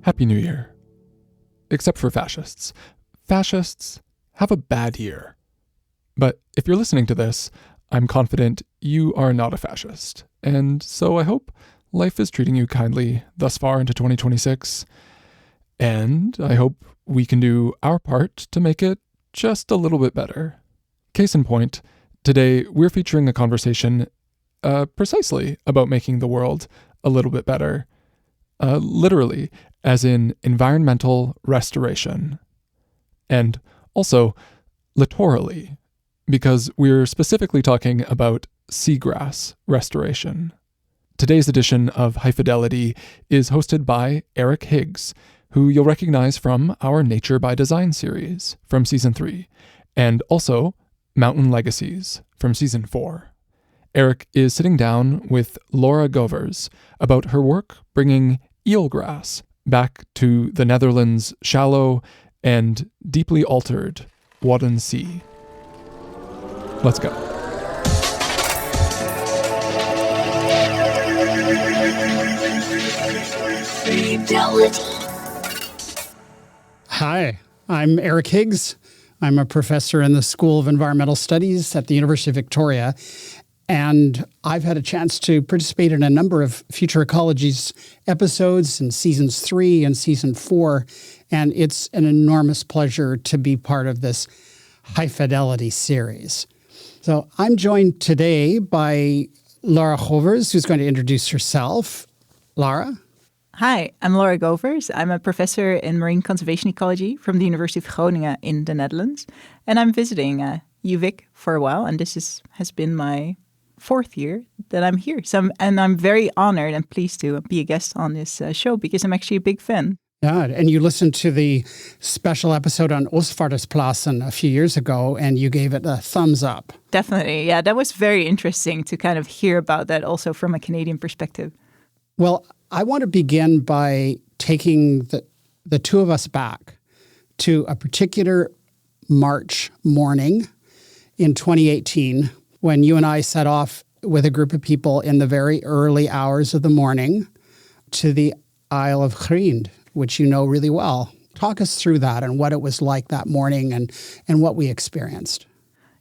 Happy New Year. Except for fascists. Fascists have a bad year. But if you're listening to this, I'm confident you are not a fascist. And so I hope life is treating you kindly thus far into 2026. And I hope we can do our part to make it just a little bit better. Case in point, today we're featuring a conversation precisely about making the world a little bit better. Literally, as in environmental restoration. And also, littorally, because we're specifically talking about seagrass restoration. Today's edition of HYPHAEDELITY is hosted by Eric Higgs, who you'll recognize from our Nature by Design series from Season 3, and also Mountain Legacies from Season 4. Eric is sitting down with Laura Govers about her work bringing eelgrass back to the Netherlands' shallow and deeply altered Wadden Sea. Let's go. Fidelity. Hi, I'm Eric Higgs. I'm a professor in the School of Environmental Studies at the University of Victoria, and I've had a chance to participate in a number of Future Ecologies episodes in Seasons 3 and Season 4, and it's an enormous pleasure to be part of this HYPHAEDELITY series. So I'm joined today by Laura Govers, who's going to introduce herself. Laura? Hi, I'm Laura Govers. I'm a professor in marine conservation ecology from the University of Groningen in the Netherlands, and I'm visiting UVic for a while, and this has been my 4th year that I'm here. I'm very honored and pleased to be a guest on this show because I'm actually a big fan. Yeah, and you listened to the special episode on Oostvaardersplassen a few years ago, and you gave it a thumbs up. Definitely, yeah. That was very interesting to kind of hear about that also from a Canadian perspective. Well, I want to begin by taking the two of us back to a particular March morning in 2018 when you and I set off with a group of people in the very early hours of the morning to the Isle of Griend, which you know really well. Talk us through that and what it was like that morning and what we experienced.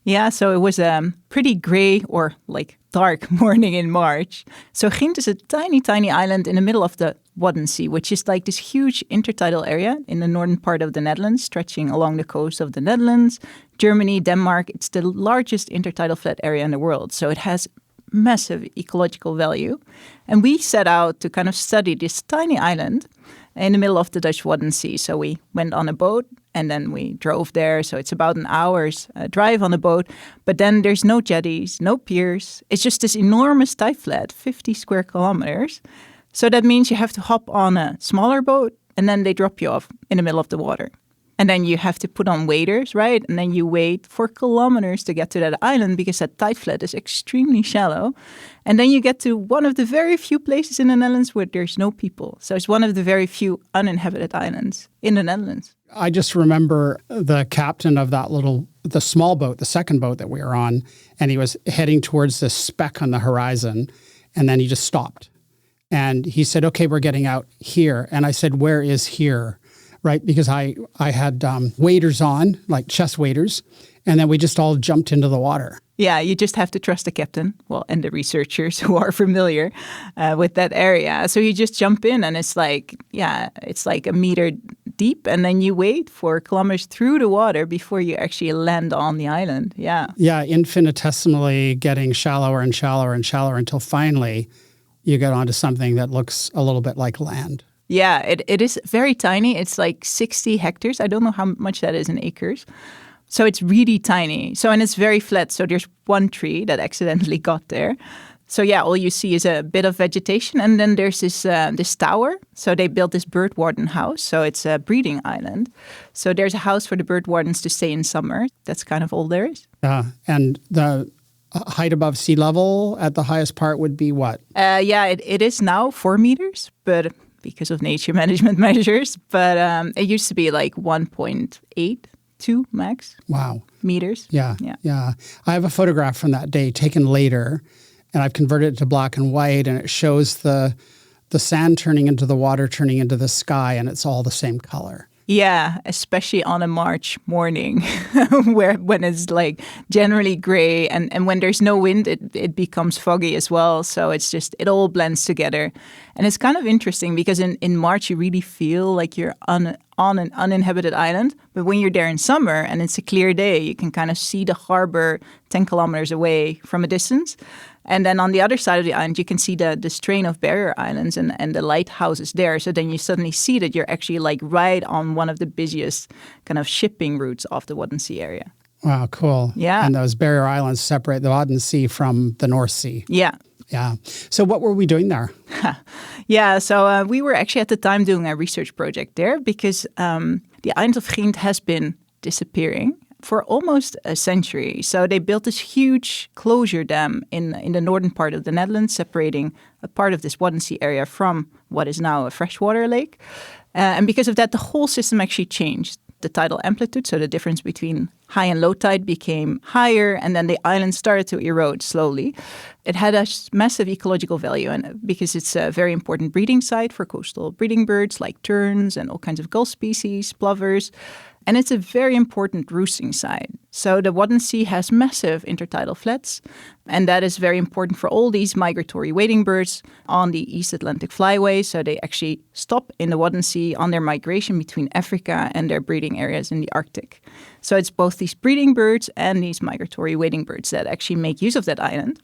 Yeah, so it was a pretty gray or like dark morning in March. So Griend is a tiny, tiny island in the middle of the Wadden Sea, which is like this huge intertidal area in the northern part of the Netherlands, stretching along the coast of the Netherlands, Germany, Denmark. It's the largest intertidal flat area in the world. So it has massive ecological value. And we set out to kind of study this tiny island in the middle of the Dutch Wadden Sea. So we went on a boat and then we drove there. So it's about an hour's drive on a boat. But then there's no jetties, no piers. It's just this enormous tide flat, 50 square kilometers. So that means you have to hop on a smaller boat and then they drop you off in the middle of the water. And then you have to put on waders, right? And then you wade for kilometers to get to that island because that tide flat is extremely shallow. And then you get to one of the very few places in the Netherlands where there's no people. So it's one of the very few uninhabited islands in the Netherlands. I just remember the captain of the small boat, the second boat that we were on, and he was heading towards this speck on the horizon, and then he just stopped. And he said, okay, we're getting out here. And I said, where is here? Right, because I had waders on, like chest waders, and then we just all jumped into the water. Yeah, you just have to trust the captain, and the researchers who are familiar with that area. So you just jump in and it's like a meter deep, and then you wait for kilometers through the water before you actually land on the island. Yeah. Yeah, infinitesimally getting shallower and shallower and shallower until finally you get onto something that looks a little bit like land. Yeah, it is very tiny. It's like 60 hectares. I don't know how much that is in acres. So it's really tiny. And it's very flat. So there's one tree that accidentally got there. So yeah, all you see is a bit of vegetation. And then there's this tower. So they built this bird warden house. So it's a breeding island. So there's a house for the bird wardens to stay in summer. That's kind of all there is. And the height above sea level at the highest part would be what? It is now 4 meters, but because of nature management measures, but it used to be like 1.82 max. Wow. Meters. Yeah. I have a photograph from that day taken later, and I've converted it to black and white, and it shows the the sand turning into the water, turning into the sky, and it's all the same color. Yeah, especially on a March morning when it's like generally gray and when there's no wind, it becomes foggy as well. So it all blends together. And it's kind of interesting because in March, you really feel like you're on an uninhabited island. But when you're there in summer and it's a clear day, you can kind of see the harbor 10 kilometers away from a distance. And then on the other side of the island, you can see the strain of barrier islands and the lighthouses there. So then you suddenly see that you're actually like right on one of the busiest kind of shipping routes of the Wadden Sea area. Wow, cool. Yeah. And those barrier islands separate the Wadden Sea from the North Sea. Yeah. Yeah. So what were we doing there? Yeah, so we were actually at the time doing a research project there because the island of Ghent has been disappearing for almost a century. So they built this huge closure dam in the northern part of the Netherlands, separating a part of this Wadden Sea area from what is now a freshwater lake. And because of that, the whole system actually changed. The tidal amplitude, so the difference between high and low tide, became higher, and then the island started to erode slowly. It had a massive ecological value, and because it's a very important breeding site for coastal breeding birds like terns and all kinds of gull species, plovers. And it's a very important roosting site. So the Wadden Sea has massive intertidal flats, and that is very important for all these migratory wading birds on the East Atlantic flyway. So they actually stop in the Wadden Sea on their migration between Africa and their breeding areas in the Arctic. So it's both these breeding birds and these migratory wading birds that actually make use of that island.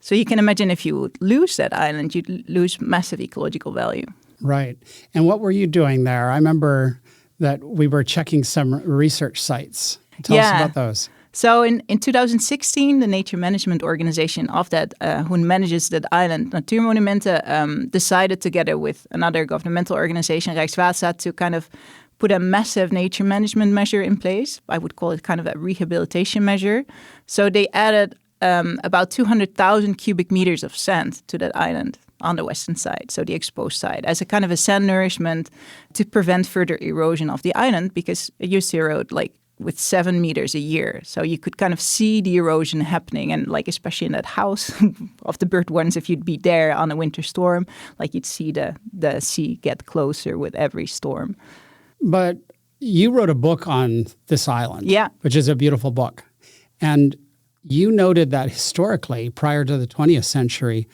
So you can imagine if you would lose that island, you'd lose massive ecological value. Right. And what were you doing there? I remember that we were checking some research sites. Tell us about those. So in 2016, the nature management organization of that, who manages that island, Natuurmonumenten, decided together with another governmental organization, Rijkswaterstaat, to kind of put a massive nature management measure in place. I would call it kind of a rehabilitation measure. So they added about 200,000 cubic meters of sand to that island on the western side, so the exposed side, as a kind of a sand nourishment to prevent further erosion of the island, because it used to erode like with 7 meters a year. So you could kind of see the erosion happening, and like especially in that house of the bird ones, if you'd be there on a winter storm, like you'd see the sea get closer with every storm. But you wrote a book on this island, which is a beautiful book. And you noted that historically, prior to the 20th century,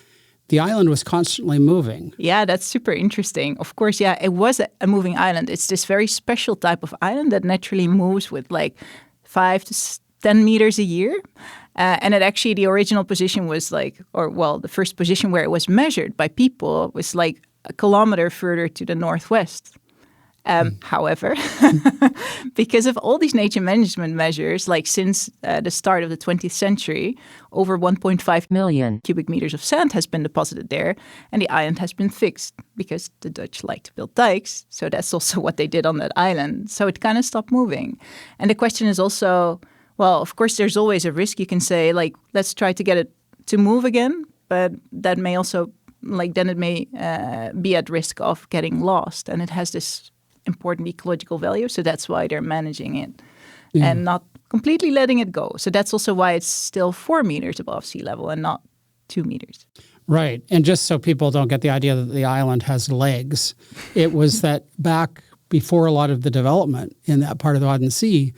the island was constantly moving. Yeah, that's super interesting. Of course, yeah, it was a moving island. It's this very special type of island that naturally moves with like 5 to 10 meters a year. And it actually, the original position was like, the first position where it was measured by people was like a kilometer further to the northwest. However, because of all these nature management measures, like since the start of the 20th century, over 1.5 million cubic meters of sand has been deposited there, and the island has been fixed because the Dutch like to build dikes. So that's also what they did on that island. So it kind of stopped moving. And the question is also, well, of course, there's always a risk. You can say, like, let's try to get it to move again, but that may also, like, then it may be at risk of getting lost. And it has this important ecological value, so that's why they're managing it and not completely letting it go. So that's also why it's still 4 meters above sea level and not 2 meters. Right. And just so people don't get the idea that the island has legs, it was that back before a lot of the development in that part of the Wadden Sea,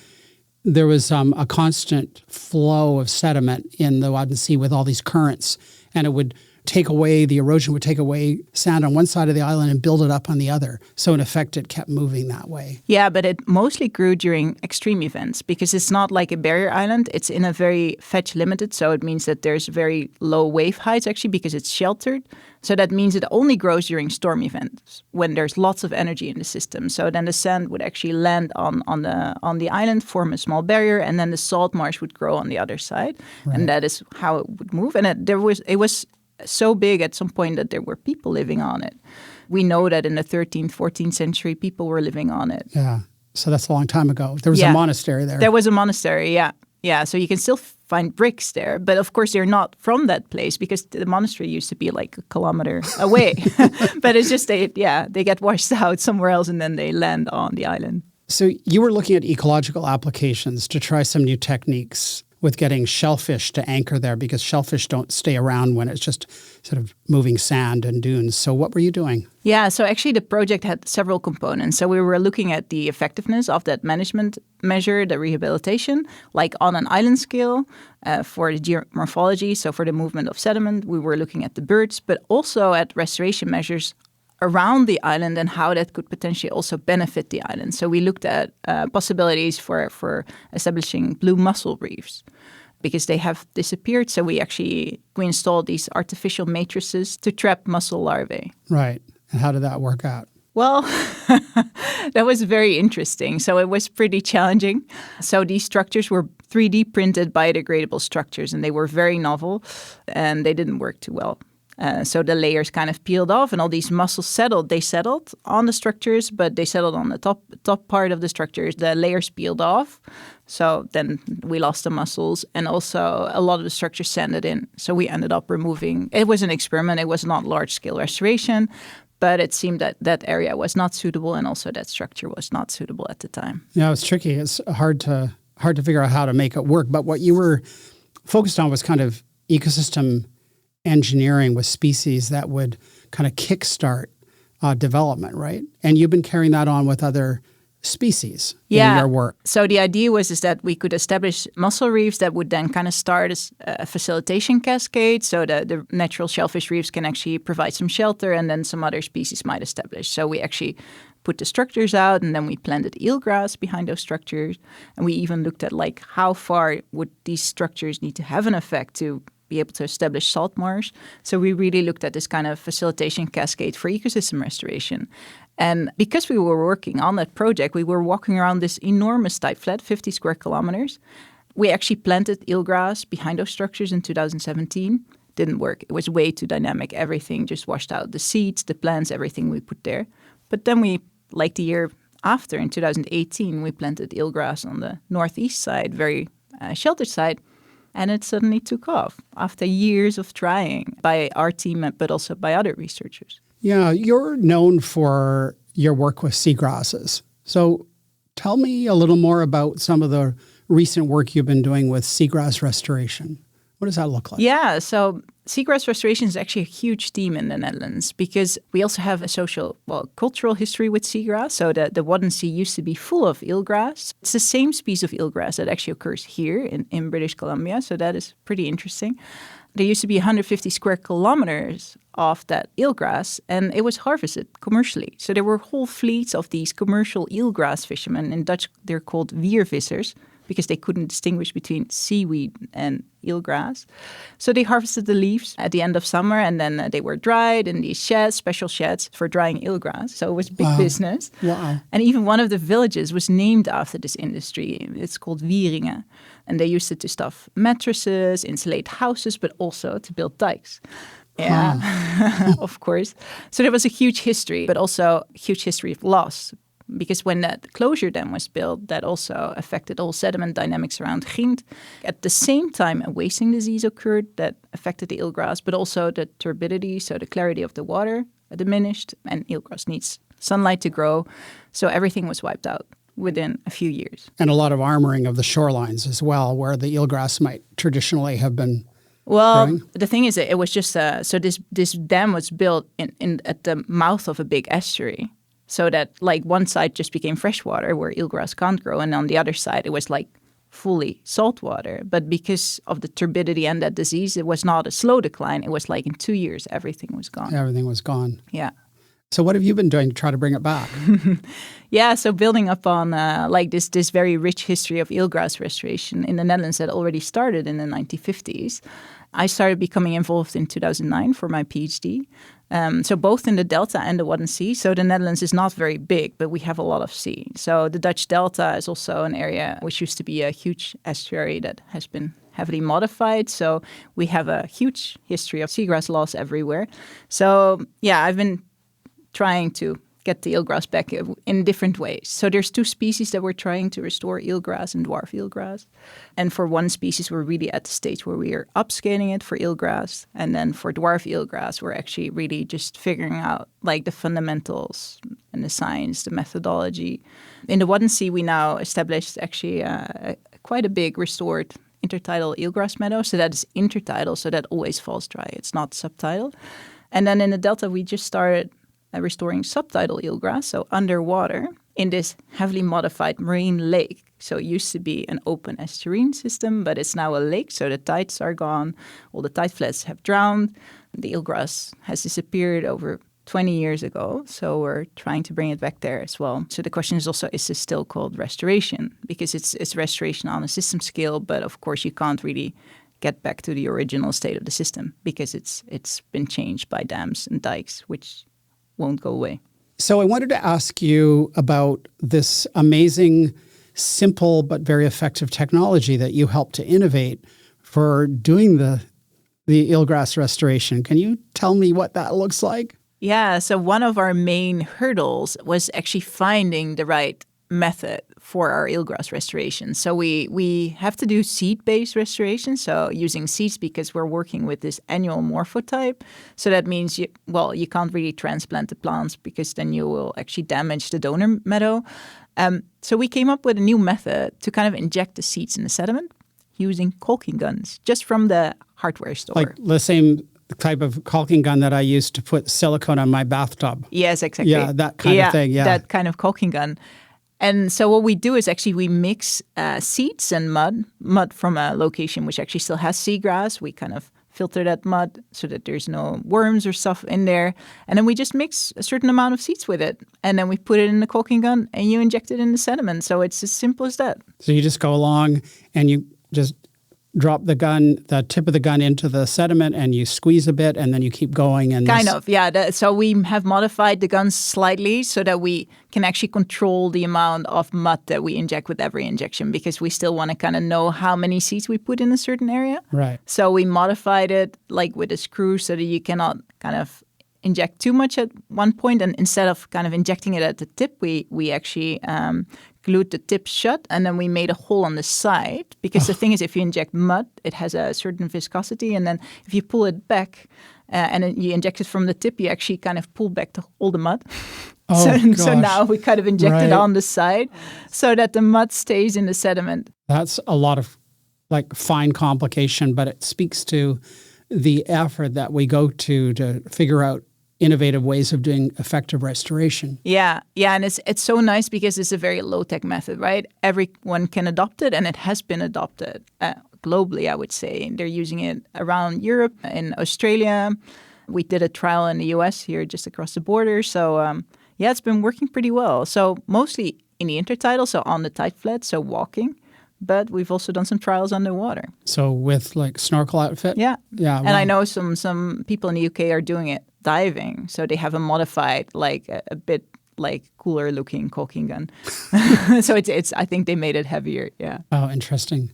there was a constant flow of sediment in the Wadden Sea with all these currents, and it would take away, the erosion would take away sand on one side of the island and build it up on the other. So in effect, it kept moving that way. Yeah, but it mostly grew during extreme events because it's not like a barrier island. It's in a very fetch limited. So it means that there's very low wave heights actually because it's sheltered. So that means it only grows during storm events when there's lots of energy in the system. So then the sand would actually land on the island, form a small barrier, and then the salt marsh would grow on the other side. Right. And that is how it would move. And it was so big at some point that there were people living on it. We know that in the 13th, 14th century, people were living on it. Yeah. So that's a long time ago. There was a monastery there. There was a monastery, yeah. Yeah, so you can still find bricks there. But of course, they're not from that place because the monastery used to be like a kilometer away. But it's just, they get washed out somewhere else and then they land on the island. So you were looking at ecological applications to try some new techniques. with getting shellfish to anchor there, because shellfish don't stay around when it's just sort of moving sand and dunes. So what were you doing? Yeah, so actually the project had several components. So we were looking at the effectiveness of that management measure, the rehabilitation, like on an island scale for the geomorphology, so for the movement of sediment. We were looking at the birds, but also at restoration measures around the island and how that could potentially also benefit the island. So we looked at possibilities for establishing blue mussel reefs because they have disappeared. So we installed these artificial matrices to trap mussel larvae. Right. And how did that work out? Well, that was very interesting. So it was pretty challenging. So these structures were 3D printed biodegradable structures, and they were very novel, and they didn't work too well. So the layers kind of peeled off, and all these mussels settled. They settled on the structures, but they settled on the top part of the structures. The layers peeled off. So then we lost the mussels, and also a lot of the structures sanded in. So we ended up removing. It was an experiment. It was not large-scale restoration, but it seemed that that area was not suitable, and also that structure was not suitable at the time. Yeah, it's tricky. It's hard to figure out how to make it work. But what you were focused on was kind of ecosystem engineering with species that would kind of kickstart development, right? And you've been carrying that on with other species in your work. So the idea was that we could establish mussel reefs that would then kind of start as a facilitation cascade. So the natural shellfish reefs can actually provide some shelter, and then some other species might establish. So we actually put the structures out, and then we planted eelgrass behind those structures. And we even looked at like how far would these structures need to have an effect to be able to establish salt marsh. So we really looked at this kind of facilitation cascade for ecosystem restoration. And because we were working on that project, we were walking around this enormous tide flat, 50 square kilometers. We actually planted eelgrass behind those structures in 2017. Didn't work. It was way too dynamic. Everything just washed out. The seeds, the plants, everything we put there. But then we, like the year after, in 2018, we planted eelgrass on the northeast side, very sheltered side. And it suddenly took off after years of trying by our team, but also by other researchers. Yeah, you're known for your work with seagrasses. So tell me a little more about some of the recent work you've been doing with seagrass restoration. What does that look like? Yeah, so seagrass restoration is actually a huge theme in the Netherlands because we also have a cultural history with seagrass. So the Wadden Sea used to be full of eelgrass. It's the same species of eelgrass that actually occurs here in British Columbia. So that is pretty interesting. There used to be 150 square kilometers of that eelgrass, and it was harvested commercially. So there were whole fleets of these commercial eelgrass fishermen. In Dutch, they're called weervissers, because they couldn't distinguish between seaweed and eelgrass. So they harvested the leaves at the end of summer, and then they were dried in these sheds, special sheds for drying eelgrass. So it was big business. Wow. And even one of the villages was named after this industry. It's called Wieringen. And they used it to stuff mattresses, insulate houses, but also to build dikes. Yeah, of course. So there was a huge history, but also a huge history of loss. Because when that closure dam was built, that also affected all sediment dynamics around Ghent. At the same time, a wasting disease occurred that affected the eelgrass, but also the turbidity, so the clarity of the water diminished, and eelgrass needs sunlight to grow. So everything was wiped out within a few years. And a lot of armoring of the shorelines as well, where the eelgrass might traditionally have been growing. The thing is, it was just, so this dam was built at the mouth of a big estuary. So that like one side just became freshwater where eelgrass can't grow. And on the other side, it was like fully saltwater. But because of the turbidity and that disease, it was not a slow decline. It was like in 2 years, everything was gone. Everything was gone. Yeah. So what have you been doing to try to bring it back? Yeah, so building up on like this very rich history of eelgrass restoration in the Netherlands that already started in the 1950s. I started becoming involved in 2009 for my PhD. So both in the Delta and the Wadden Sea. So the Netherlands is not very big, but we have a lot of sea. So the Dutch Delta is also an area which used to be a huge estuary that has been heavily modified. So we have a huge history of seagrass loss everywhere. So yeah, I've been trying to get the eelgrass back in different ways. So there's two species that we're trying to restore, eelgrass and dwarf eelgrass. And for one species, we're really at the stage where we are upscaling it for eelgrass. And then for dwarf eelgrass, we're actually really just figuring out like the fundamentals and the science, the methodology. In the Wadden Sea, we now established actually quite a big restored intertidal eelgrass meadow. So that is intertidal, so that always falls dry. It's not subtidal. And then in the delta, we just started restoring subtidal eelgrass, so underwater, in this heavily modified marine lake. So it used to be an open estuarine system, but it's now a lake, so the tides are gone. All the tide flats have drowned. The eelgrass has disappeared over 20 years ago, so we're trying to bring it back there as well. So the question is also, is this still called restoration? Because it's restoration on a system scale, but of course you can't really get back to the original state of the system because it's been changed by dams and dikes, which won't go away. So I wanted to ask you about this amazing, simple, but very effective technology that you helped to innovate for doing the eelgrass restoration. Can you tell me what that looks like? Yeah, so one of our main hurdles was actually finding the right method for our eelgrass restoration. So we have to do seed-based restoration, so using seeds because we're working with this annual morphotype. So that means, you can't really transplant the plants because then you will actually damage the donor meadow. So we came up with a new method to kind of inject the seeds in the sediment using caulking guns, just from the hardware store. Like the same type of caulking gun that I used to put silicone on my bathtub. Yes, exactly. Yeah, that kind of thing. Yeah, that kind of caulking gun. And so what we do is actually we mix seeds and mud from a location which actually still has seagrass. We kind of filter that mud so that there's no worms or stuff in there. And then we just mix a certain amount of seeds with it. And then we put it in the caulking gun and you inject it in the sediment. So it's as simple as that. So you just go along and you just drop the tip of the gun into the sediment and you squeeze a bit and then you keep going. And kind of, yeah. So we have modified the guns slightly so that we can actually control the amount of mud that we inject with every injection because we still want to kind of know how many seeds we put in a certain area. Right. So we modified it like with a screw so that you cannot kind of inject too much at one point. And instead of kind of injecting it at the tip, we actually glued the tip shut and then we made a hole on the side because the thing is if you inject mud, it has a certain viscosity and then if you pull it back and then you inject it from the tip, you actually kind of pull back all the mud. So now we kind of inject it on the side so that the mud stays in the sediment. That's a lot of like fine complication, but it speaks to the effort that we go to figure out innovative ways of doing effective restoration. Yeah, and it's so nice because it's a very low-tech method, right? Everyone can adopt it, and it has been adopted globally, I would say. They're using it around Europe, in Australia. We did a trial in the US here just across the border. So, it's been working pretty well. So mostly in the intertidal, so on the tide flat, so walking. But we've also done some trials underwater. So with like snorkel outfit? Yeah. Yeah. And I know some people in the UK are doing it diving. So they have a modified, like a bit like cooler looking caulking gun. So it's I think they made it heavier. Yeah. Oh, interesting.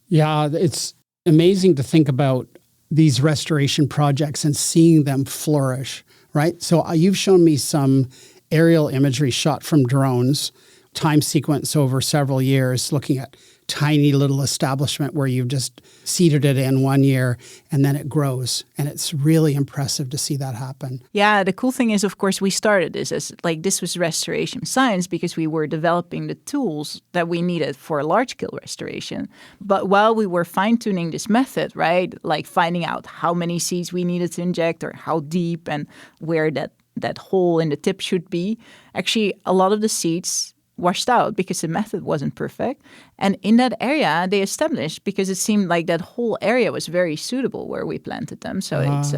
Yeah, it's amazing to think about these restoration projects and seeing them flourish, right? So you've shown me some aerial imagery shot from drones, time sequence over several years, looking at tiny little establishment where you've just seeded it in 1 year and then it grows. And it's really impressive to see that happen. Yeah, the cool thing is, of course, we started this as this was restoration science because we were developing the tools that we needed for large-scale restoration. But while we were fine-tuning this method, right, like finding out how many seeds we needed to inject or how deep and where that hole in the tip should be, actually a lot of the seeds washed out because the method wasn't perfect. And in that area, they established, because it seemed like that whole area was very suitable where we planted them. So it's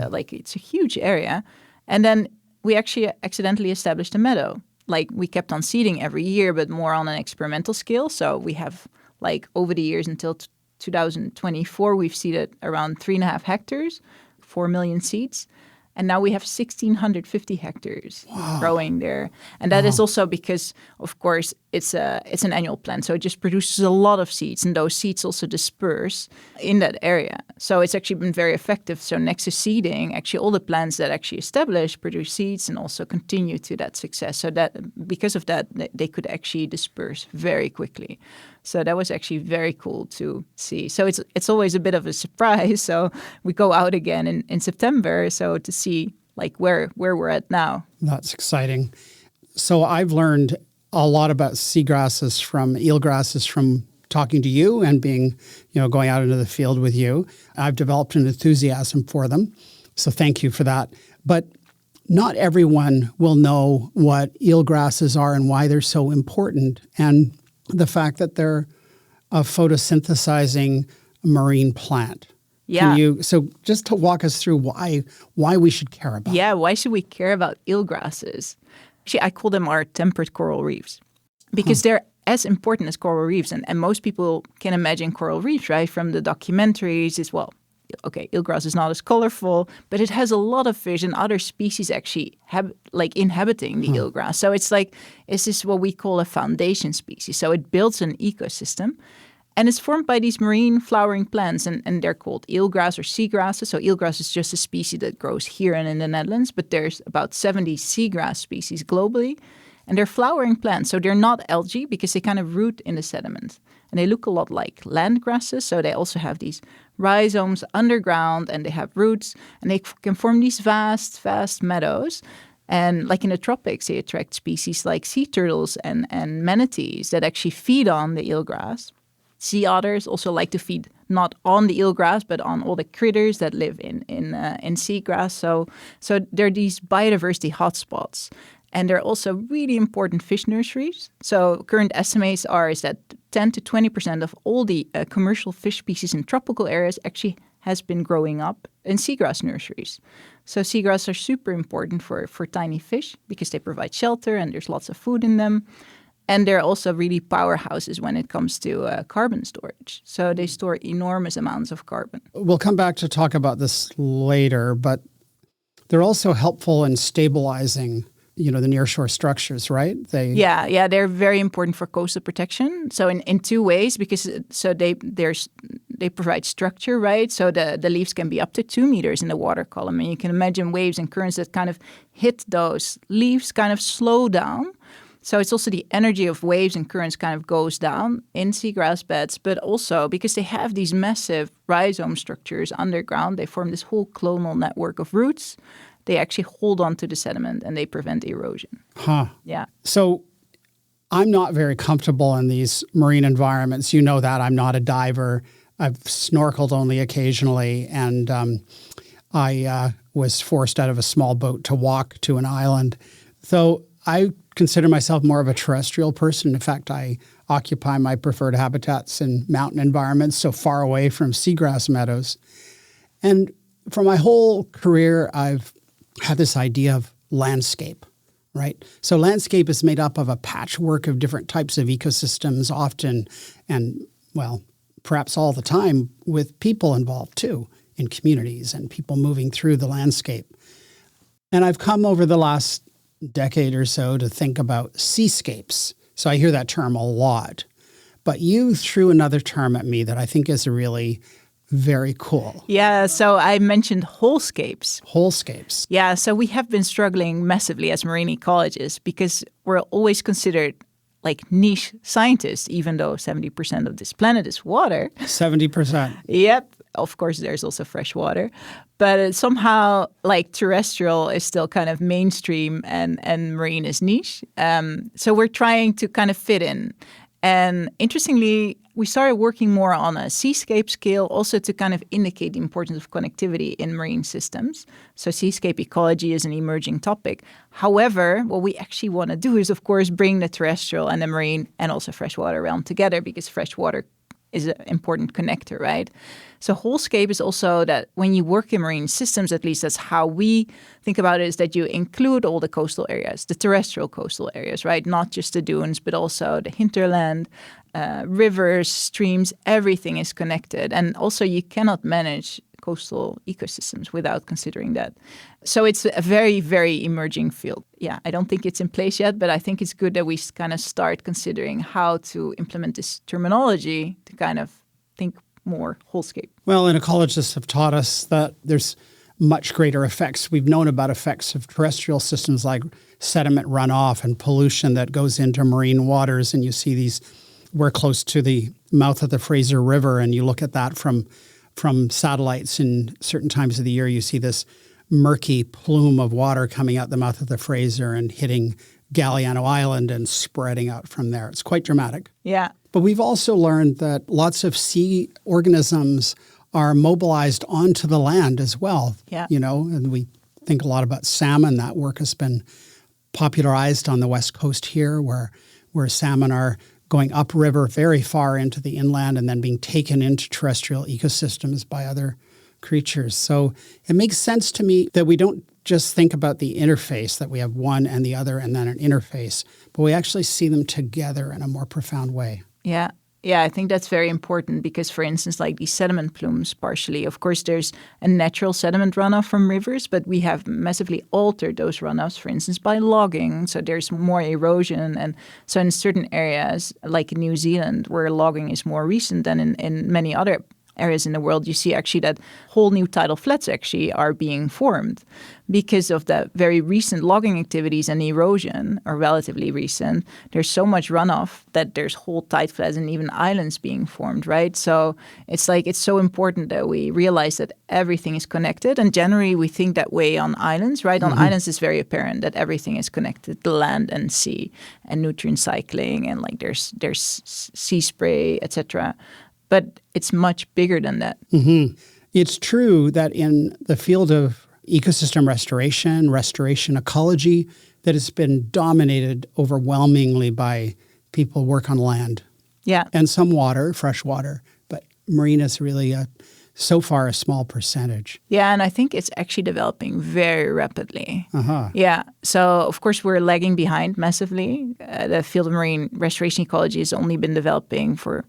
a huge area. And then we actually accidentally established a meadow. Like we kept on seeding every year, but more on an experimental scale. So we have like over the years until 2024, we've seeded around 3.5 hectares, 4 million seeds. And now we have 1,650 hectares growing there. And that is also because, of course, it's an annual plant. So it just produces a lot of seeds. And those seeds also disperse in that area. So it's actually been very effective. So next to seeding, actually all the plants that actually establish produce seeds and also continue to that success. So that because of that, they could actually disperse very quickly. So that was actually very cool to see. So it's always a bit of a surprise. So we go out again in September. So to see like where we're at now. That's exciting. So I've learned a lot about eelgrasses from talking to you and being, going out into the field with you, I've developed an enthusiasm for them. So thank you for that. But not everyone will know what eelgrasses are and why they're so important, and the fact that they're a photosynthesizing marine plant. Yeah. So just to walk us through why we should care about Yeah, why should we care about eelgrasses? Actually, I call them our temperate coral reefs because they're as important as coral reefs. And most people can imagine coral reefs, right, from the documentaries as well. Okay, eelgrass is not as colorful, but it has a lot of fish and other species actually inhabiting the eelgrass. So it's this is what we call a foundation species. So it builds an ecosystem. And it's formed by these marine flowering plants, and they're called eelgrass or seagrasses. So eelgrass is just a species that grows here and in the Netherlands, but there's about 70 seagrass species globally. And they're flowering plants, so they're not algae because they kind of root in the sediment. And they look a lot like land grasses, so they also have these rhizomes underground, and they have roots, and they can form these vast, vast meadows. And like in the tropics, they attract species like sea turtles and manatees that actually feed on the eelgrass. Sea otters also like to feed not on the eelgrass, but on all the critters that live in seagrass. So they're these biodiversity hotspots. And they're also really important fish nurseries. So current estimates is that 10 to 20% of all the commercial fish species in tropical areas actually has been growing up in seagrass nurseries. So seagrass are super important for tiny fish because they provide shelter and there's lots of food in them. And they're also really powerhouses when it comes to carbon storage. So they store enormous amounts of carbon. We'll come back to talk about this later, but they're also helpful in stabilizing the nearshore structures, right? They're very important for coastal protection. So in two ways, because they provide structure, right? So the leaves can be up to 2 meters in the water column, and you can imagine waves and currents that kind of hit those leaves kind of slow down. So it's also the energy of waves and currents kind of goes down in seagrass beds, but also because they have these massive rhizome structures underground, they form this whole clonal network of roots. They actually hold on to the sediment and they prevent erosion. Yeah. So I'm not very comfortable in these marine environments. You know that. I'm not a diver. I've snorkeled only occasionally. And I was forced out of a small boat to walk to an island. So I consider myself more of a terrestrial person. In fact, I occupy my preferred habitats in mountain environments, so far away from seagrass meadows. And for my whole career, I've had this idea of landscape, right? So landscape is made up of a patchwork of different types of ecosystems, often, and well, perhaps all the time, with people involved too, in communities and people moving through the landscape. And I've come over the last decade or so to think about seascapes. So I hear that term a lot. But you threw another term at me that I think is really very cool. Yeah, so I mentioned wholescapes. Wholescapes. Yeah, so we have been struggling massively as marine ecologists because we're always considered like niche scientists, even though 70% of this planet is water. 70%. Yep. Of course, there's also fresh water. But somehow, like terrestrial is still kind of mainstream and marine is niche. So we're trying to kind of fit in. And interestingly, we started working more on a seascape scale also to kind of indicate the importance of connectivity in marine systems. So seascape ecology is an emerging topic. However, what we actually want to do is, of course, bring the terrestrial and the marine and also freshwater realm together because freshwater is an important connector, right? So wholescape is also that when you work in marine systems, at least that's how we think about it, is that you include all the coastal areas, the terrestrial coastal areas, right? Not just the dunes, but also the hinterland, rivers, streams, everything is connected. And also you cannot manage coastal ecosystems without considering that. So it's a very, very emerging field. Yeah, I don't think it's in place yet, but I think it's good that we kind of start considering how to implement this terminology to kind of think more wholescape. Well, and ecologists have taught us that there's much greater effects. We've known about effects of terrestrial systems like sediment runoff and pollution that goes into marine waters. And you see these, we're close to the mouth of the Fraser River, and you look at that from satellites in certain times of the year, you see this murky plume of water coming out the mouth of the Fraser and hitting Galliano Island and spreading out from there. It's quite dramatic. Yeah. But we've also learned that lots of sea organisms are mobilized onto the land as well. Yeah. And we think a lot about salmon. That work has been popularized on the west coast here, where salmon are going upriver very far into the inland and then being taken into terrestrial ecosystems by other creatures. So it makes sense to me that we don't just think about the interface, that we have one and the other and then an interface, but we actually see them together in a more profound way. Yeah. Yeah, I think that's very important because, for instance, like these sediment plumes partially, of course, there's a natural sediment runoff from rivers, but we have massively altered those runoffs, for instance, by logging. So there's more erosion. And so in certain areas, like in New Zealand, where logging is more recent than in many other areas in the world, you see actually that whole new tidal flats actually are being formed because of the very recent logging activities and erosion, or relatively recent. There's so much runoff that there's whole tide flats and even islands being formed, right? So it's so important that we realize that everything is connected. And generally we think that way on islands, right? On islands it's very apparent that everything is connected, the land and sea and nutrient cycling, and like there's sea spray, etc. But it's much bigger than that. Mm-hmm. It's true that in the field of ecosystem restoration ecology, that it's been dominated overwhelmingly by people who work on land. Yeah. And some water, fresh water, but marine is really so far a small percentage. Yeah, and I think it's actually developing very rapidly. Uh-huh. Yeah, so of course we're lagging behind massively. The field of marine restoration ecology has only been developing for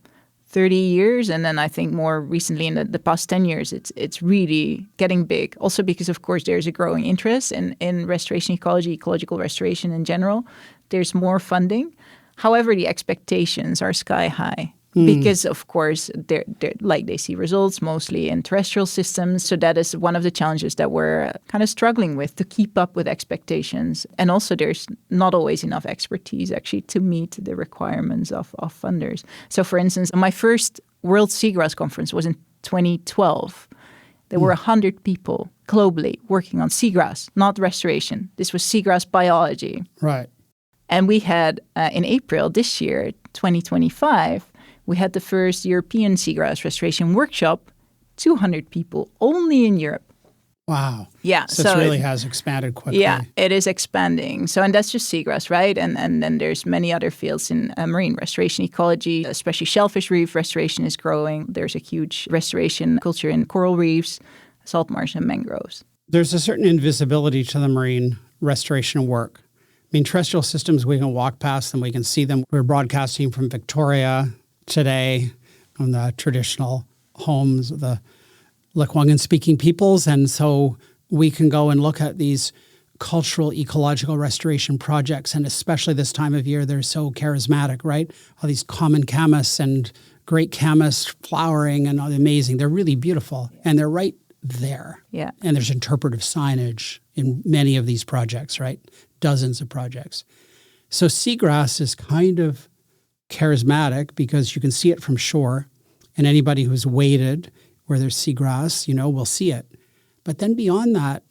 30 years. And then I think more recently in the past 10 years, it's really getting big. Also because, of course, there's a growing interest in restoration ecology, ecological restoration in general. There's more funding. However, the expectations are sky high. Because, of course, they see results mostly in terrestrial systems. So that is one of the challenges that we're kind of struggling with, to keep up with expectations. And also there's not always enough expertise actually to meet the requirements of funders. So, for instance, my first World Seagrass Conference was in 2012. There were 100 people globally working on seagrass, not restoration. This was seagrass biology. Right. And we had, in April this year, 2025, we had the first European seagrass restoration workshop, 200 people, only in Europe. Wow. Yeah. So it really has expanded quickly. Yeah, it is expanding. So, and that's just seagrass, right? And then there's many other fields in marine restoration ecology, especially shellfish reef restoration is growing. There's a huge restoration culture in coral reefs, salt marsh, and mangroves. There's a certain invisibility to the marine restoration work. I mean, terrestrial systems, we can walk past them, we can see them. We're broadcasting from Victoria today on the traditional homes of the Lekwungen-speaking peoples. And so we can go and look at these cultural ecological restoration projects. And especially this time of year, they're so charismatic, right? All these common camas and great camas flowering and amazing. They're really beautiful. And they're right there. Yeah. And there's interpretive signage in many of these projects, right? Dozens of projects. So seagrass is kind of charismatic because you can see it from shore, and anybody who's waded where there's seagrass, will see it. But then beyond that,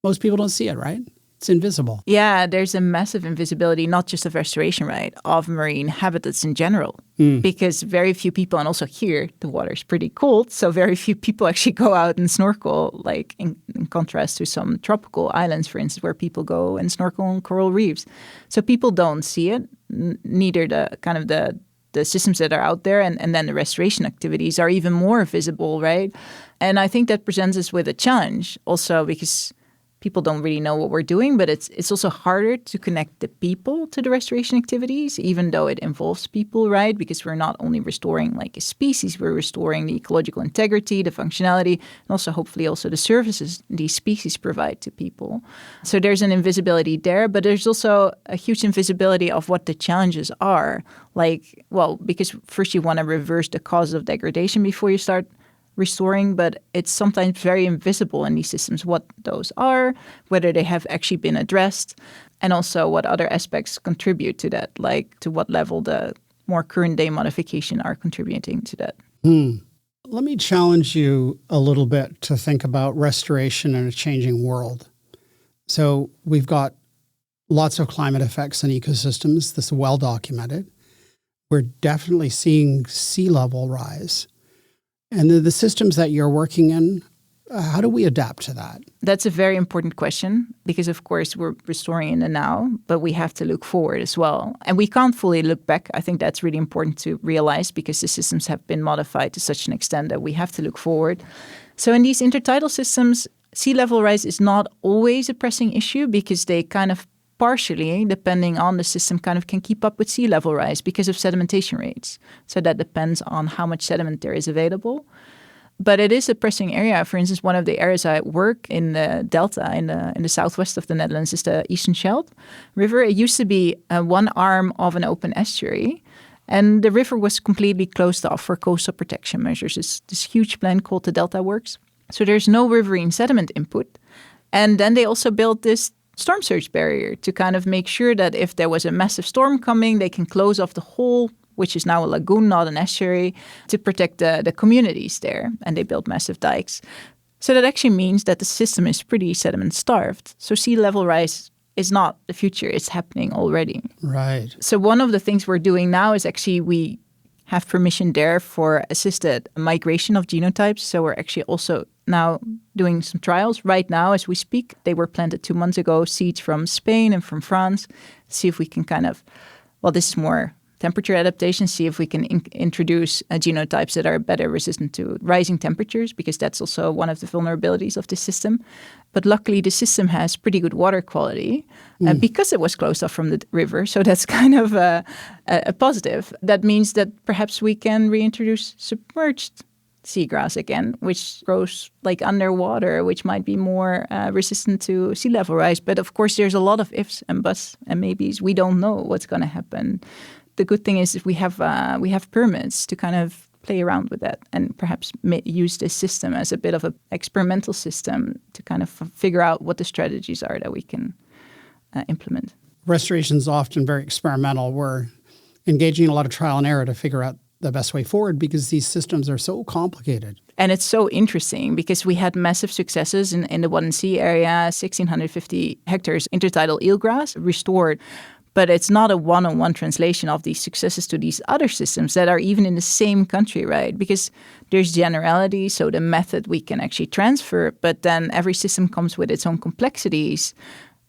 most people don't see it, right? It's invisible. Yeah, there's a massive invisibility, not just of restoration, right, of marine habitats in general. Because very few people, and also here, the water's pretty cold, so very few people actually go out and snorkel, like in contrast to some tropical islands, for instance, where people go and snorkel on coral reefs. So people don't see it, neither the systems that are out there, and then the restoration activities are even more visible, right? And I think that presents us with a challenge also because people don't really know what we're doing, but it's also harder to connect the people to the restoration activities, even though it involves people, right? Because we're not only restoring like a species, we're restoring the ecological integrity, the functionality, and also hopefully also the services these species provide to people. So there's an invisibility there, but there's also a huge invisibility of what the challenges are. Like, well, because first you want to reverse the causes of degradation before you start restoring, but it's sometimes very invisible in these systems what those are, whether they have actually been addressed, and also what other aspects contribute to that, like to what level the more current day modification are contributing to that. Let me challenge you a little bit to think about restoration in a changing world. So we've got lots of climate effects on ecosystems. This is well documented. we're definitely seeing sea level rise. And the systems that you're working in, how do we adapt to that? That's a very important question because, of course, we're restoring in the now, but we have to look forward as well. And we can't fully look back. I think that's really important to realize because the systems have been modified to such an extent that we have to look forward. So in these intertidal systems, sea level rise is not always a pressing issue because they kind of partially, depending on the system, kind of can keep up with sea level rise because of sedimentation rates. So that depends on how much sediment there is available. But it is a pressing area. For instance, one of the areas I work in the delta in the southwest of the Netherlands is the Eastern Scheldt River. It used to be one arm of an open estuary. And the river was completely closed off for coastal protection measures. It's this huge plan called the Delta Works. So there's no riverine sediment input. And then they also built this storm surge barrier to kind of make sure that if there was a massive storm coming, they can close off the whole, which is now a lagoon, not an estuary, to protect the communities there. And they built massive dikes. So that actually means that the system is pretty sediment starved. So sea level rise is not the future. It's happening already. Right. So one of the things we're doing now is actually we have permission there for assisted migration of genotypes. So we're actually also now doing some trials right now as we speak. They were planted 2 months ago, seeds from Spain and from France. See if we can kind of, well, this is more temperature adaptation, see if we can introduce genotypes that are better resistant to rising temperatures, because that's also one of the vulnerabilities of the system. But luckily, the system has pretty good water quality because it was closed off from the river. So that's kind of a positive. That means that perhaps we can reintroduce submerged seagrass again, which grows like underwater, which might be more resistant to sea level rise. But of course, there's a lot of ifs and buts and maybes. We don't know what's going to happen. The good thing is we have permits to kind of play around with that and perhaps use this system as a bit of an experimental system to kind of figure out what the strategies are that we can implement. Restoration is often very experimental. We're engaging in a lot of trial and error to figure out the best way forward because these systems are so complicated. And it's so interesting because we had massive successes in the Wadden area, 1,650 hectares intertidal eelgrass restored. But it's not a one-on-one translation of these successes to these other systems that are even in the same country, right? Because there's generality, so the method we can actually transfer, but then every system comes with its own complexities,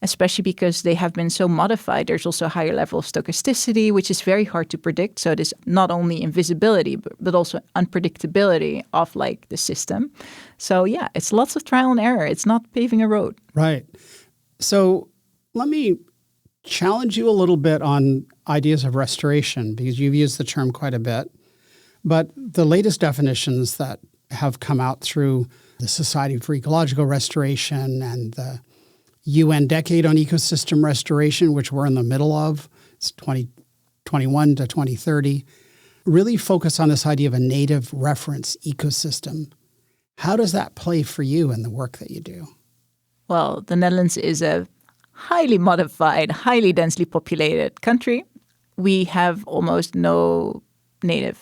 especially because they have been so modified. There's also a higher level of stochasticity, which is very hard to predict. So it is not only invisibility, but also unpredictability of like the system. So yeah, it's lots of trial and error. It's not paving a road. Right. So let me challenge you a little bit on ideas of restoration, because you've used the term quite a bit. But the latest definitions that have come out through the Society for Ecological Restoration and the UN Decade on Ecosystem Restoration, which we're in the middle of, it's 2021 to 2030, really focus on this idea of a native reference ecosystem. How does that play for you in the work that you do? Well, the Netherlands is a highly modified, highly densely populated country. We have almost no native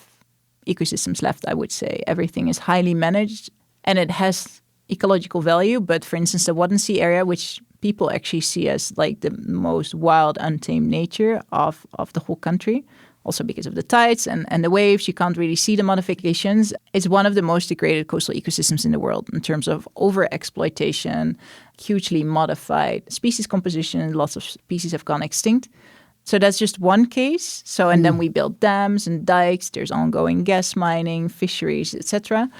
ecosystems left, I would say. Everything is highly managed and it has ecological value. But for instance, the Wadden area, which people actually see as like the most wild, untamed nature of the whole country, also because of the tides and the waves, you can't really see the modifications. It's one of the most degraded coastal ecosystems in the world in terms of overexploitation, hugely modified species composition. Lots of species have gone extinct. So that's just one case. So, and then we build dams and dikes. There's ongoing gas mining, fisheries, etc.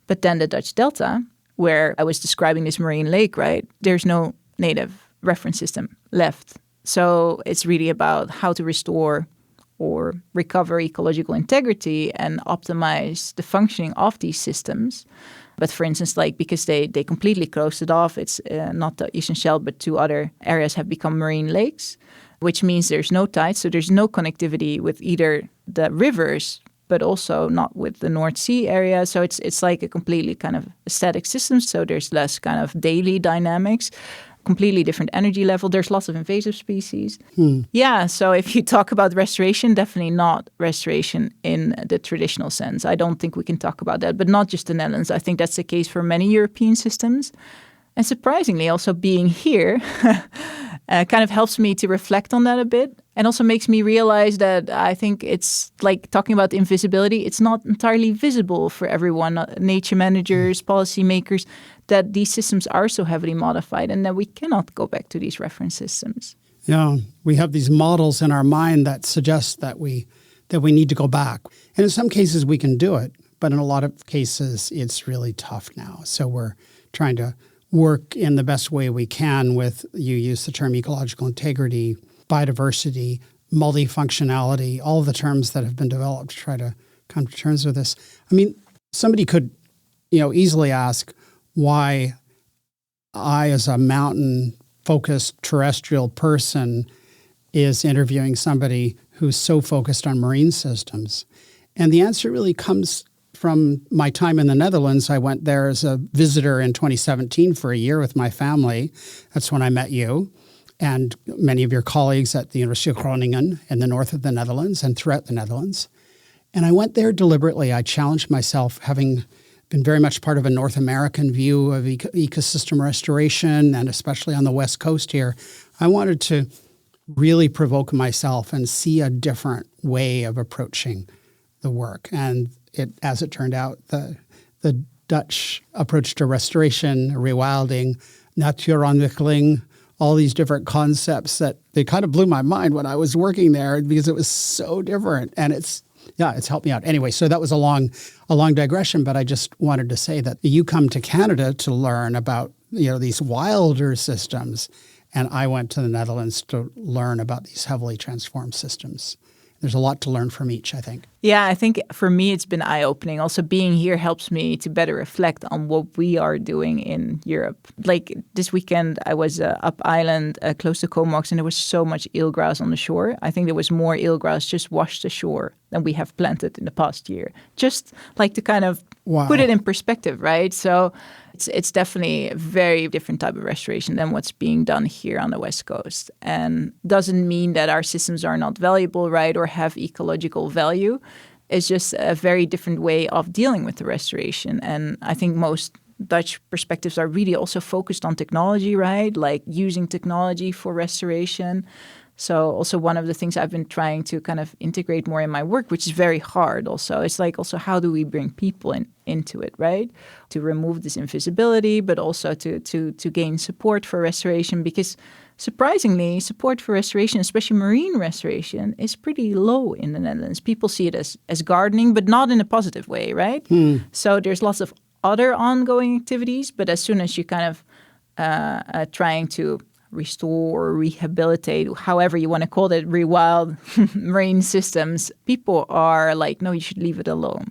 But then the Dutch Delta, where I was describing this marine lake, right? There's no native reference system left. So it's really about how to restore or recover ecological integrity and optimize the functioning of these systems. But for instance, like because they completely closed it off, it's not the Eastern Scheldt, but 2 other areas have become marine lakes, which means there's no tides. So there's no connectivity with either the rivers, but also not with the North Sea area. So it's like a completely kind of static system. So there's less kind of daily dynamics. Completely different energy level. There's lots of invasive species. Yeah, so if you talk about restoration, definitely not restoration in the traditional sense. I don't think we can talk about that, but not just the Netherlands. I think that's the case for many European systems. And surprisingly, also being here kind of helps me to reflect on that a bit, and also makes me realize that I think it's like talking about invisibility. It's not entirely visible for everyone, nature managers, policymakers, that these systems are so heavily modified and that we cannot go back to these reference systems. Yeah, we have these models in our mind that suggest that we need to go back. And in some cases we can do it, but in a lot of cases it's really tough now. So we're trying to work in the best way we can with, you use the term ecological integrity, biodiversity, multifunctionality, all of the terms that have been developed to try to come to terms with this. I mean, somebody could, easily ask why I, as a mountain-focused terrestrial person, is interviewing somebody who's so focused on marine systems. And the answer really comes from my time in the Netherlands. I went there as a visitor in 2017 for a year with my family. That's when I met you and many of your colleagues at the University of Groningen in the north of the Netherlands and throughout the Netherlands. And I went there deliberately. I challenged myself, having been very much part of a North American view of ecosystem restoration, and especially on the West Coast here. I wanted to really provoke myself and see a different way of approaching the work. And as it turned out, the Dutch approach to restoration, rewilding, natuurontwikkeling, all these different concepts that they kind of blew my mind when I was working there because it was so different. And it's helped me out. Anyway, so that was a long digression, but I just wanted to say that you come to Canada to learn about, these wilder systems, and I went to the Netherlands to learn about these heavily transformed systems. There's a lot to learn from each, I think. Yeah, I think for me it's been eye-opening. Also, being here helps me to better reflect on what we are doing in Europe. Like this weekend, I was up island close to Comox, and there was so much eelgrass on the shore. I think there was more eelgrass just washed ashore than we have planted in the past year. Just like to kind of put it in perspective, right? So it's definitely a very different type of restoration than what's being done here on the West Coast. And doesn't mean that our systems are not valuable, right, or have ecological value. It's just a very different way of dealing with the restoration. And I think most Dutch perspectives are really also focused on technology, right? Like using technology for restoration. So also one of the things I've been trying to kind of integrate more in my work, which is very hard also. It's like also how do we bring people into it, right? To remove this invisibility, but also to gain support for restoration, because surprisingly, support for restoration, especially marine restoration, is pretty low in the Netherlands. People see it as gardening, but not in a positive way, right? So there's lots of other ongoing activities, but as soon as you kind of trying to restore or rehabilitate, however you want to call it, rewild marine systems, people are like, no, you should leave it alone.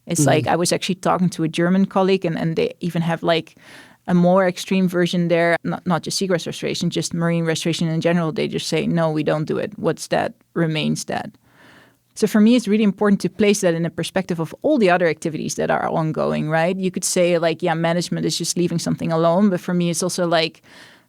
It's like I was actually talking to a German colleague, and they even have like a more extreme version there, not just seagrass restoration, just marine restoration in general. They just say, no, we don't do it. What's that remains that. So for me, it's really important to place that in the perspective of all the other activities that are ongoing, right? You could say like, yeah, management is just leaving something alone. But for me, it's also like,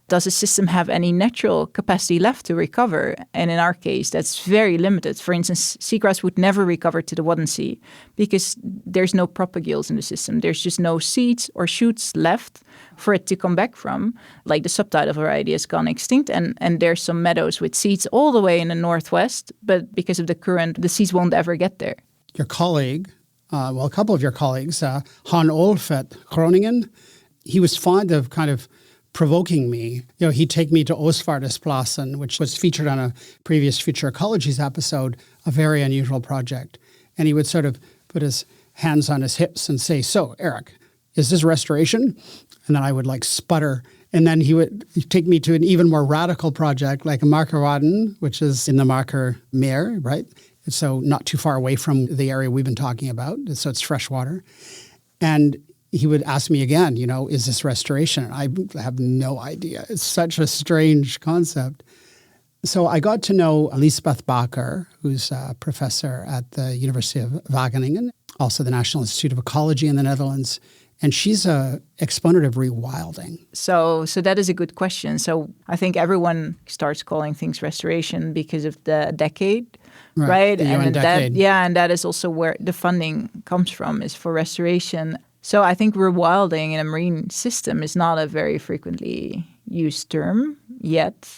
does a system have any natural capacity left to recover? And in our case, that's very limited. For instance, seagrass would never recover to the Waddenzee because there's no propagules in the system. There's just no seeds or shoots left for it to come back from. Like the subtidal variety has gone extinct, and there's some meadows with seeds all the way in the northwest, but because of the current, the seeds won't ever get there. Your colleague, a couple of your colleagues, Han Olf at Groningen, he was fond of kind of provoking me. He'd take me to Oostvaardersplassen, which was featured on a previous Future Ecologies episode, a very unusual project. And he would sort of put his hands on his hips and say, so, Eric, is this restoration? And then I would like sputter. And then he would take me to an even more radical project like Markerwadden, which is in the Marker Meer, right? So not too far away from the area we've been talking about. So it's fresh water. And he would ask me again, is this restoration? And I have no idea. It's such a strange concept. So I got to know Elisabeth Bakker, who's a professor at the University of Wageningen, also the National Institute of Ecology in the Netherlands. And she's an exponent of rewilding. So that is a good question. So I think everyone starts calling things restoration because of the decade, right? The UN decade. And that is also where the funding comes from, is for restoration. So I think rewilding in a marine system is not a very frequently used term yet.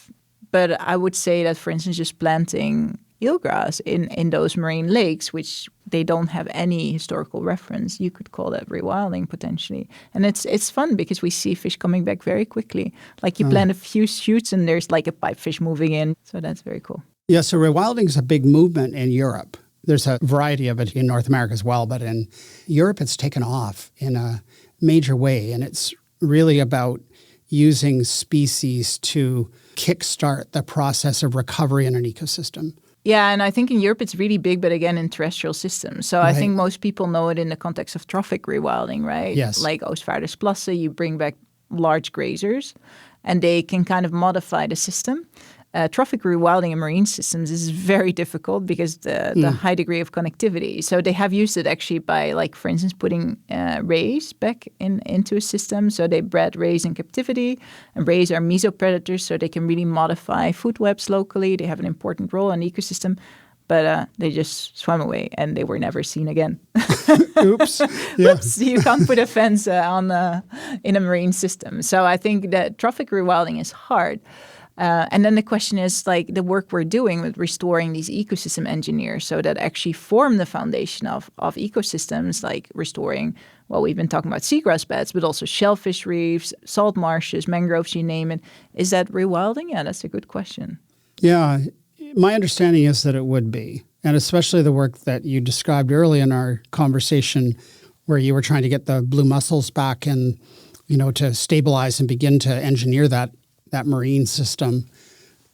But I would say that, for instance, just planting eelgrass in those marine lakes, which they don't have any historical reference, you could call that rewilding potentially. And it's fun because we see fish coming back very quickly. Like you plant a few shoots and there's like a pipefish moving in. So that's very cool. Yeah, so rewilding is a big movement in Europe. There's a variety of it in North America as well, but in Europe it's taken off in a major way. And it's really about using species to kickstart the process of recovery in an ecosystem. Yeah, and I think in Europe it's really big, but again, in terrestrial systems. So I think most people know it in the context of trophic rewilding, right? Yes. Like Oostvaardersplassen, you bring back large grazers and they can kind of modify the system. Trophic rewilding in marine systems is very difficult because the high degree of connectivity. So they have used it actually by, like, for instance, putting rays back into a system. So they bred rays in captivity, and rays are mesopredators, so they can really modify food webs locally. They have an important role in the ecosystem, but they just swam away and they were never seen again. Oops. Yeah. Oops, you can't put a fence in a marine system. So I think that trophic rewilding is hard. And then the question is, like, the work we're doing with restoring these ecosystem engineers so that actually form the foundation of ecosystems, like restoring, well, we've been talking about seagrass beds, but also shellfish reefs, salt marshes, mangroves, you name it. Is that rewilding? Yeah, that's a good question. Yeah, my understanding is that it would be. And especially the work that you described early in our conversation where you were trying to get the blue mussels back and, to stabilize and begin to engineer that marine system.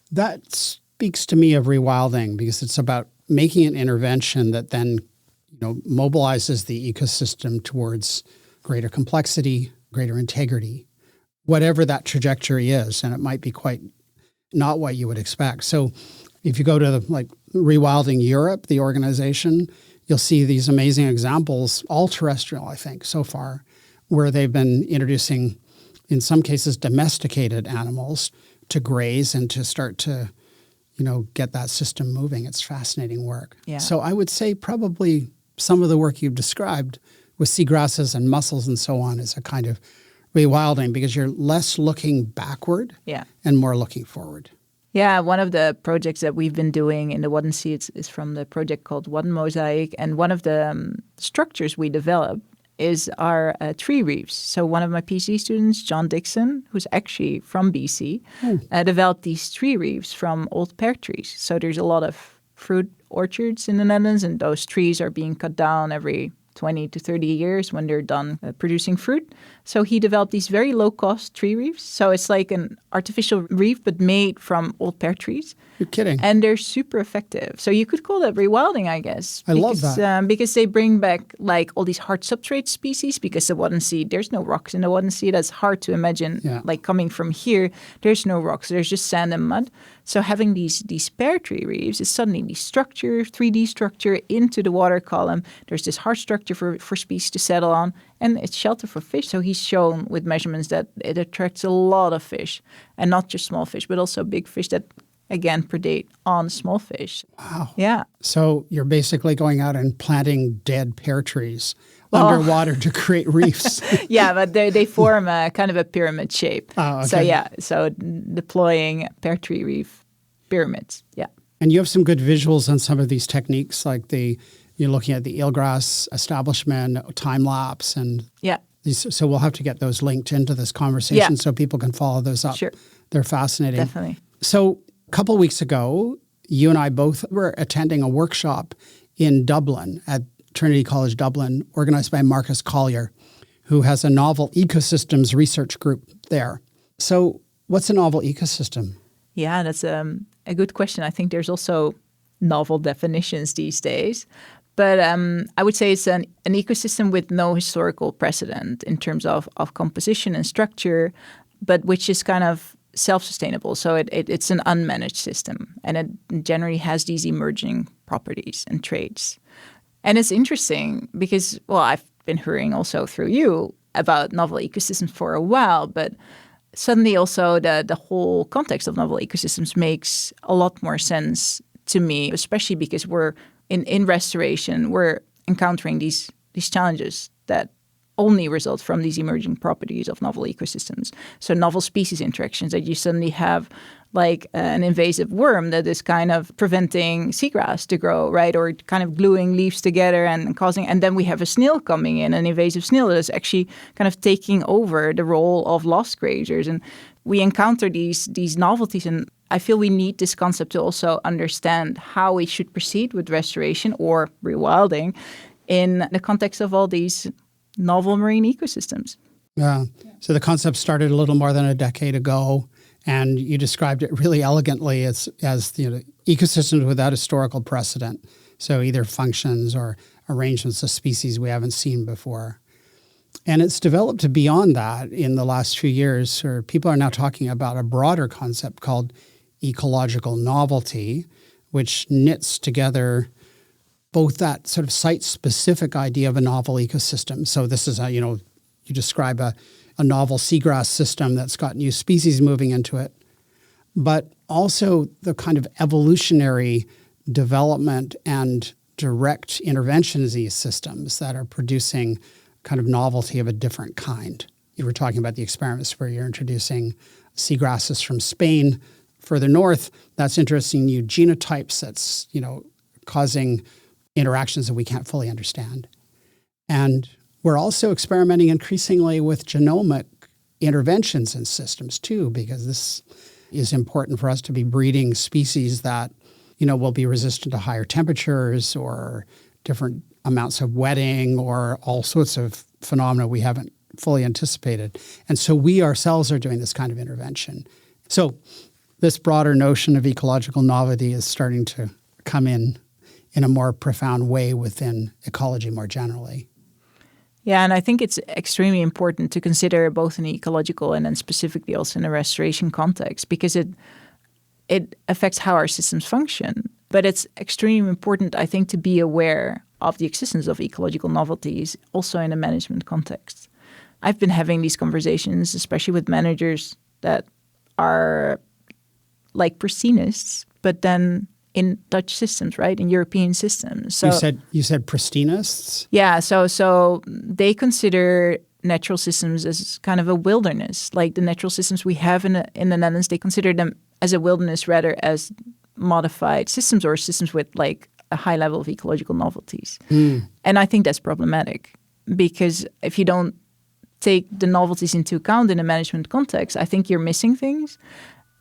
That speaks to me of rewilding because it's about making an intervention that then, mobilizes the ecosystem towards greater complexity, greater integrity, whatever that trajectory is. And it might be quite not what you would expect. So if you go to Rewilding Europe, the organization, you'll see these amazing examples, all terrestrial, I think, so far, where they've been introducing, in some cases, domesticated animals to graze and to start to, get that system moving. It's fascinating work. Yeah. So I would say probably some of the work you've described with seagrasses and mussels and so on is a kind of rewilding because you're less looking backward and more looking forward. Yeah, one of the projects that we've been doing in the Wadden Sea is from the project called Wadden Mosaic. And one of the structures we developed is our tree reefs. So one of my PhD students, John Dixon, who's actually from BC, developed these tree reefs from old pear trees. So there's a lot of fruit orchards in the Netherlands, and those trees are being cut down every 20 to 30 years when they're done producing fruit. So he developed these very low-cost tree reefs. So it's like an artificial reef, but made from old pear trees. You're kidding. And they're super effective. So you could call that rewilding, I guess. I love that. Because they bring back like all these hard substrate species, because the Wadden Sea, there's no rocks in the Wadden Sea. That's hard to imagine. Yeah. Like coming from here, there's no rocks. There's just sand and mud. So having these pear tree reefs is suddenly the structure, 3D structure into the water column. There's this hard structure for species to settle on, and it's shelter for fish. So he's shown with measurements that it attracts a lot of fish, and not just small fish, but also big fish that, again, predate on small fish. Wow. Yeah. So you're basically going out and planting dead pear trees underwater to create reefs. Yeah, but they form a kind of a pyramid shape. Oh, okay. So yeah, so deploying pear tree reef pyramids. Yeah. And you have some good visuals on some of these techniques, like you're looking at the eelgrass establishment, time lapse, and yeah. So we'll have to get those linked into this conversation so people can follow those up. Sure. They're fascinating. Definitely. So a couple of weeks ago, you and I both were attending a workshop in Dublin at Trinity College Dublin, organized by Marcus Collier, who has a novel ecosystems research group there. So what's a novel ecosystem? Yeah, that's a good question. I think there's also novel definitions these days. But I would say it's an ecosystem with no historical precedent in terms of composition and structure, but which is kind of self-sustainable. So it's an unmanaged system, and it generally has these emerging properties and traits. And it's interesting because, well, I've been hearing also through you about novel ecosystems for a while, but suddenly also the whole context of novel ecosystems makes a lot more sense to me, especially because we're in restoration, we're encountering these challenges that only result from these emerging properties of novel ecosystems. So novel species interactions, that you suddenly have like an invasive worm that is kind of preventing seagrass to grow, right? Or kind of gluing leaves together and causing, and then we have a snail coming in, an invasive snail that is actually kind of taking over the role of lost grazers. And we encounter these novelties, and I feel we need this concept to also understand how we should proceed with restoration or rewilding in the context of all these novel marine ecosystems. Yeah. So the concept started a little more than a decade ago. And you described it really elegantly as ecosystems without historical precedent. So either functions or arrangements of species we haven't seen before. And it's developed beyond that in the last few years, where people are now talking about a broader concept called ecological novelty, which knits together both that sort of site-specific idea of a novel ecosystem. So this is you describe a novel seagrass system that's got new species moving into it, but also the kind of evolutionary development and direct interventions in these systems that are producing kind of novelty of a different kind. You were talking about the experiments where you're introducing seagrasses from Spain further north. That's interesting new genotypes that's, causing interactions that we can't fully understand. And we're also experimenting increasingly with genomic interventions in systems too, because this is important for us to be breeding species that, will be resistant to higher temperatures or different amounts of wetting or all sorts of phenomena we haven't fully anticipated. And so we ourselves are doing this kind of intervention. So this broader notion of ecological novelty is starting to come in a more profound way within ecology more generally. Yeah, and I think it's extremely important to consider both in the ecological and then specifically also in a restoration context, because it affects how our systems function. But it's extremely important, I think, to be aware of the existence of ecological novelties also in a management context. I've been having these conversations, especially with managers that are like pristinists, but then in Dutch systems, right? In European systems. So you said pristinists? Yeah, so they consider natural systems as kind of a wilderness. Like the natural systems we have in the Netherlands, they consider them as a wilderness rather as modified systems or systems with like a high level of ecological novelties. And I think that's problematic, because if you don't take the novelties into account in a management context, I think you're missing things.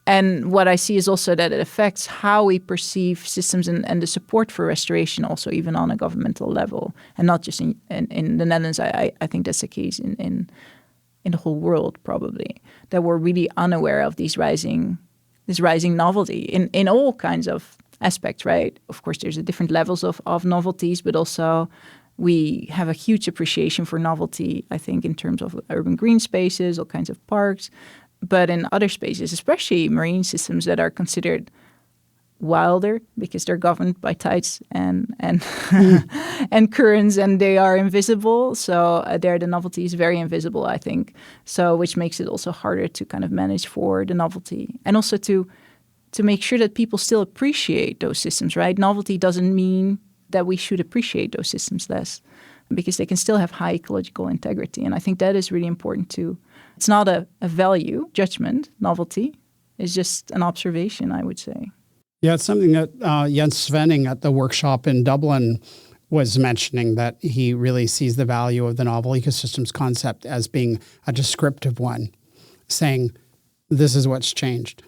And what I see is also that it affects how we perceive systems and the support for restoration also even on a governmental level, and not just in the Netherlands. I think that's the case in the whole world probably, that we're really unaware of this rising novelty in all kinds of aspects, right? Of course, there's different levels of novelties, but also we have a huge appreciation for novelty, I think, in terms of urban green spaces, all kinds of parks. But in other spaces, especially marine systems that are considered wilder because they're governed by tides and and currents, and they are invisible. So there the novelty is very invisible, I think. So which makes it also harder to kind of manage for the novelty, and also to make sure that people still appreciate those systems, right? Novelty doesn't mean that we should appreciate those systems less, because they can still have high ecological integrity. And I think that is really important too. It's not a value judgment, novelty. It's just an observation, I would say. Yeah, it's something that Jens Svenning at the workshop in Dublin was mentioning, that he really sees the value of the novel ecosystems concept as being a descriptive one, saying this is what's changed,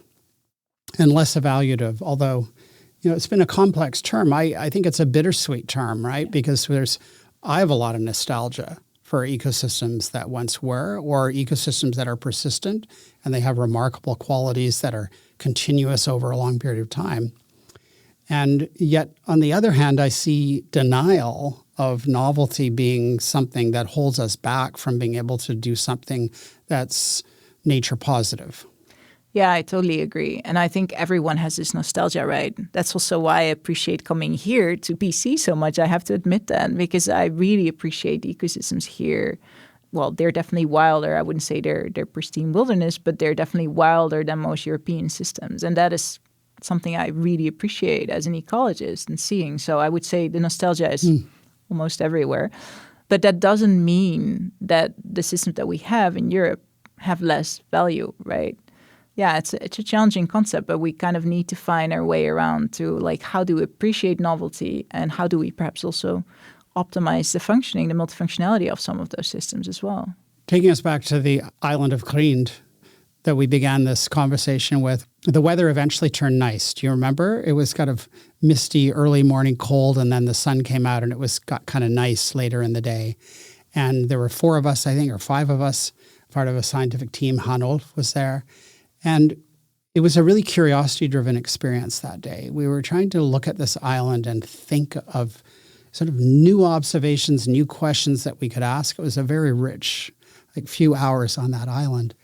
and less evaluative, although it's been a complex term. I think it's a bittersweet term, right? Because I have a lot of nostalgia for ecosystems that once were, or ecosystems that are persistent, and they have remarkable qualities that are continuous over a long period of time. And yet, on the other hand, I see denial of novelty being something that holds us back from being able to do something that's nature positive. Yeah, I totally agree. And I think everyone has this nostalgia, right? That's also why I appreciate coming here to BC so much. I have to admit that, because I really appreciate the ecosystems here. Well, they're definitely wilder. I wouldn't say they're pristine wilderness, but they're definitely wilder than most European systems. And that is something I really appreciate as an ecologist and seeing. So I would say the nostalgia is almost everywhere. But that doesn't mean that the systems that we have in Europe have less value, right? Yeah, it's a challenging concept, but we kind of need to find our way around to like how do we appreciate novelty and how do we perhaps also optimize the functioning, the multifunctionality of some of those systems as well. Taking us back to the island of Griend that we began this conversation with, the weather eventually turned nice. Do you remember? It was kind of misty, early morning, cold, and then the sun came out and it got kind of nice later in the day. And there were 4 of us, I think, or 5 of us, part of a scientific team. Hanolf was there. And it was a really curiosity-driven experience that day. We were trying to look at this island and think of sort of new observations, new questions that we could ask. It was a very rich, few hours on that island.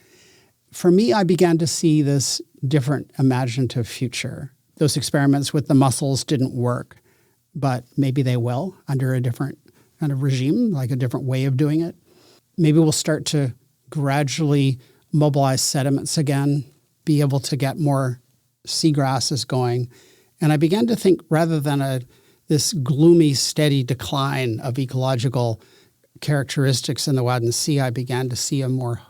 For me, I began to see this different imaginative future. Those experiments with the mussels didn't work, but maybe they will under a different kind of regime, like a different way of doing it. Maybe we'll start to gradually mobilize sediments again, be able to get more seagrasses going. And I began to think rather than this gloomy, steady decline of ecological characteristics in the Wadden Sea, I began to see a more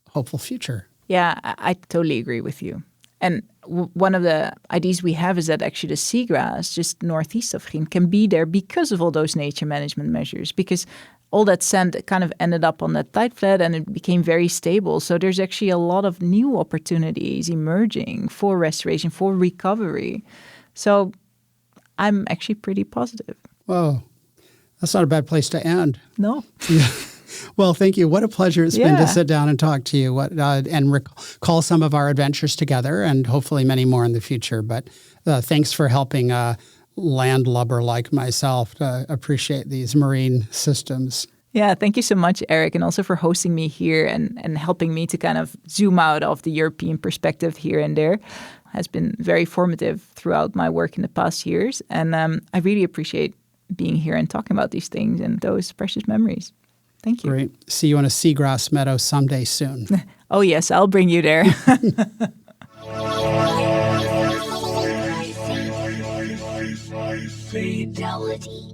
hopeful future. Yeah, I totally agree with you. And one of the ideas we have is that actually the seagrass just northeast of Griend can be there because of all those nature management measures, because all that sand kind of ended up on that tide flat and it became very stable. So there's actually a lot of new opportunities emerging for restoration, for recovery. So I'm actually pretty positive. Whoa, that's not a bad place to end. No. Yeah. Well, thank you. What a pleasure it's been to sit down and talk to you and recall some of our adventures together and hopefully many more in the future. But thanks for helping a landlubber like myself to appreciate these marine systems. Yeah, thank you so much, Eric, and also for hosting me here and helping me to kind of zoom out of the European perspective here and there. It has been very formative throughout my work in the past years. And I really appreciate being here and talking about these things and those precious memories. Thank you. Great. See you in a seagrass meadow someday soon. Oh, yes, I'll bring you there. Fidelity.